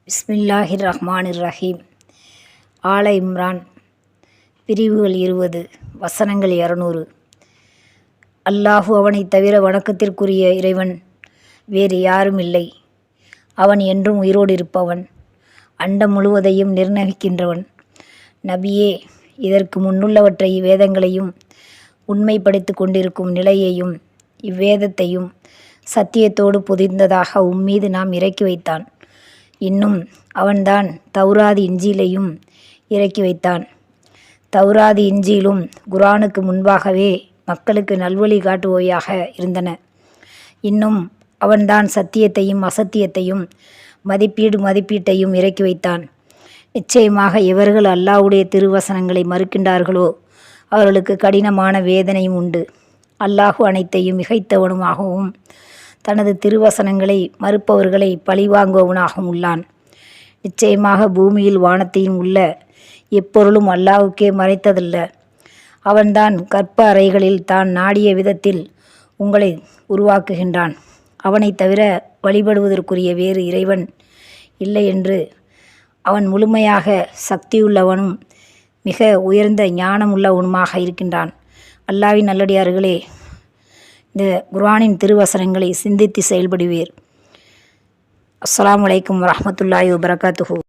பிஸ்மில்லாஹிர் ரஹ்மானிர் ரஹீம். ஆல இம்ரான் பிரிவுகள் 20 வசனங்கள் 200. அல்லாஹு அவனைத் தவிர வணக்கத்திற்குரிய இறைவன் வேறு யாரும் இல்லை. அவன் என்றும் உயிரோடு இருப்பவன், அண்டம் முழுவதையும் நிர்ணயிக்கின்றவன். நபியே, இதற்கு முன்னுள்ளவற்றை வேதங்களையும் உண்மைப்படுத்தி கொண்டிருக்கும் நிலையையும் இவ்வேதத்தையும் சத்தியத்தோடு பொதிந்ததாக உம்மீது நாம் இறக்கி வைத்தான். இன்னும் அவன்தான் தௌராத் இஞ்சிலையும் இறக்கி வைத்தான். தௌராத் இஞ்சிலும் குர்ஆனுக்கு முன்பாகவே மக்களுக்கு நல்வழி காட்டுபவையாக இருந்தன. இன்னும் அவன்தான் சத்தியத்தையும் அசத்தியத்தையும் மதிப்பீட்டையும் இறக்கி வைத்தான். நிச்சயமாக எவர்கள் அல்லாஹ்வுடைய திருவசனங்களை மறுக்கின்றார்களோ அவர்களுக்கு கடினமான வேதனையும் உண்டு. அல்லாஹு அனைத்தையும் மிகைத்தவனுமாகவும் தனது திருவசனங்களை மறுப்பவர்களை பழிவாங்குவவனாகவும் உள்ளான். நிச்சயமாக பூமியில் வானத்தையும் உள்ள எப்பொருளும் அல்லாஹ்வுக்கே மறைத்ததல்ல. அவன்தான் கற்ப அறைகளில் தான் நாடிய விதத்தில் உங்களை உருவாக்குகின்றான். அவனைத் தவிர வழிபடுவதற்குரிய வேறு இறைவன் இல்லை என்று அவன் முழுமையாக சக்தியுள்ளவனும் மிக உயர்ந்த ஞானமுள்ளவனுமாக இருக்கின்றான். அல்லாஹ்வின் நல்லடியார்களே, இந்த குர்ஆனின் திருவசனங்களை சிந்தித்து செயல்படுவீர். அஸ்ஸலாமு அலைக்கும் வரஹ்மத்துல்லாஹி வபரகாத்துஹு.